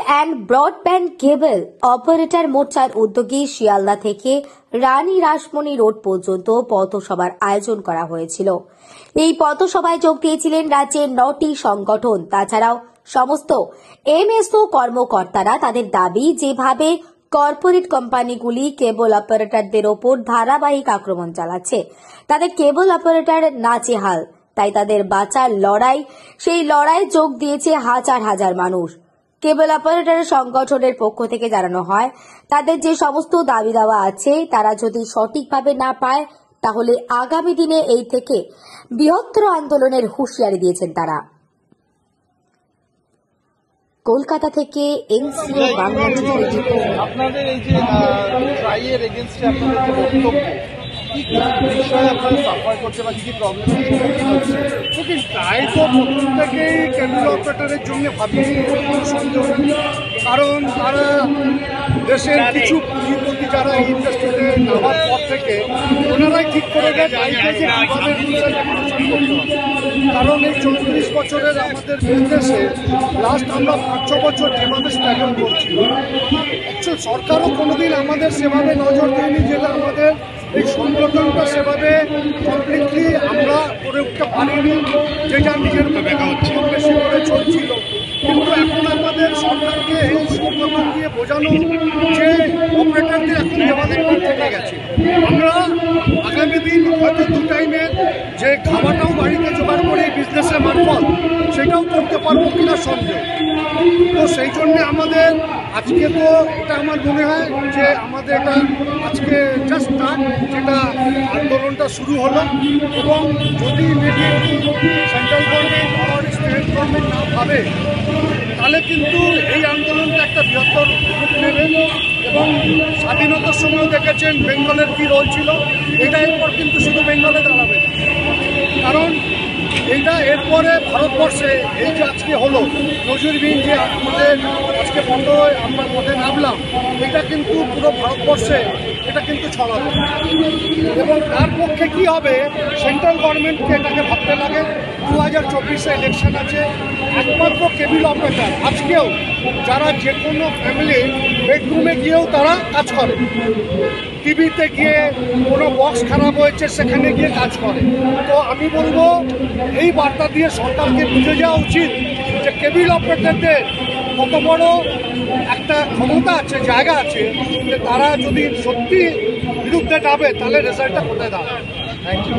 And broadband cable operator মোর্চার উদ্যোগে শিয়ালদা থেকে রানী রাসমণি রোড পর্যন্ত পথসভার আয়োজন করা হয়েছিল। এই পথসভায় যোগ দিয়েছিলেন রাজ্যের 9টি সংগঠন। তাছাড়াও সমস্ত এমএসও কর্মকর্তারা তাদের দাবি, যেভাবে কর্পোরেট কোম্পানিগুলি কেবল অপারেটরদের ওপর ধারাবাহিক আক্রমণ চালাচ্ছে, তাদের কেবল অপারেটর নাজেহাল, তাই তাদের বাঁচার লড়াই, সেই লড়াইয়ে যোগ দিয়েছে হাজার হাজার মানুষ। কেবল অপারেটরের সংগঠনের পক্ষ থেকে জানানো হয়, তাদের যে সমস্ত দাবি দাওয়া আছে তারা যদি সঠিকভাবে না পায়, তাহলে আগামী দিনে এই থেকে বৃহত্তর আন্দোলনের হুঁশিয়ারি দিয়েছেন তারা। কলকাতা থেকে এনসিও বাংলা টিভির রিপোর্ট। আপনাদের এই যে ট্রাইয়ের এগেইনস্টে আপনাদের যে বক্তব্য, কি বিষয়ে আপনারা সাফার করছে বা কি প্রবলেম হচ্ছে? দেখুন, ট্রাই তো প্রথম থেকেই কেবল অপারেটরের জন্য ভাবিনি, কোনো সন্দেহ নেই। কারণ তারা দেশের কিছু পুঁজিপতি যারা এই ইন্ডাস্ট্রিতে নামার পর থেকে ওনারাই ঠিক করে দেয় ট্রাইকে যে কীভাবে রুলস অ্যান্ড রেগুলেশন করতে হবে। কারণ এই 34 বছরের আমাদের বিজনেসে লাস্ট আমরা 5-6 বছর যেভাবে স্ট্রাগল করছি, অ্যাকচুয়াল সরকারও কোনোদিন আমাদের সেভাবে নজর দেয়নি, যেটা আমাদের এই সংগঠনটা সেভাবে কমপ্লিটলি আমরা করে উঠতে পারিনি, যেটা নিজের বেশি করে চলছিল। কিন্তু এখন আমাদের সরকারকে এই সংগঠন দিয়ে বোঝানো যে অপারেটরদের এখন দেওয়ালে থেকে গেছে, আমরা আগামী দিন হয়তো 2 টাইমের যে খাবারটাও বাড়িতে জোগাড় করে বিজনেসের মারফত সেটাও করতে পারবো কিনা সন্দেহ। তো সেই জন্যে আমাদের আজকে তো এটা আমার মনে হয় যে আমাদের এটা আজকে জাস্ট স্টার্ট, যেটা আন্দোলনটা শুরু হলো। এবং যদি ইমিডিয়েটলি সেন্ট্রাল গভর্নমেন্ট আর স্টেট গভর্নমেন্ট না ভাবে, তাহলে কিন্তু এই আন্দোলনটা একটা বৃহত্তর রূপ নেবে। এবং স্বাধীনতার সময় দেখেছেন বেঙ্গলের কী রোল ছিল, এটা এরপর কিন্তু শুধু বেঙ্গলে দাঁড়াবে না। কারণ এইটা এরপরে ভারতবর্ষে এই যে আজকে হলো নজিরবিহীন, যে আমাদের আজকে আমরা পথে নামলাম, এটা কিন্তু পুরো ভারতবর্ষে এটা কিন্তু ছড়াবে। এবং তার পক্ষে কি হবে, সেন্ট্রাল গভর্নমেন্টকে এটাকে ভাবতে লাগে। 2024-এ ইলেকশন আছে, একমাত্র কেবল অপারেটর আজকেও যারা যে কোনো ফ্যামিলি বেডরুমে গিয়েও তারা কাজ করে, টিভিতে গিয়ে কোনো বক্স খারাপ হয়েছে সেখানে গিয়ে কাজ করে। তো আমি বলবো এই বার্তা দিয়ে সরকারকে বুঝে যাওয়া উচিত যে কেবল অপারেটরদের কত বড় একটা ক্ষমতা আছে, জায়গা আছে, যে তারা যদি সত্যি বিরুদ্ধে যাবে তাহলে রেজাল্টটা কোথায় দাঁড়াবে। Thank you.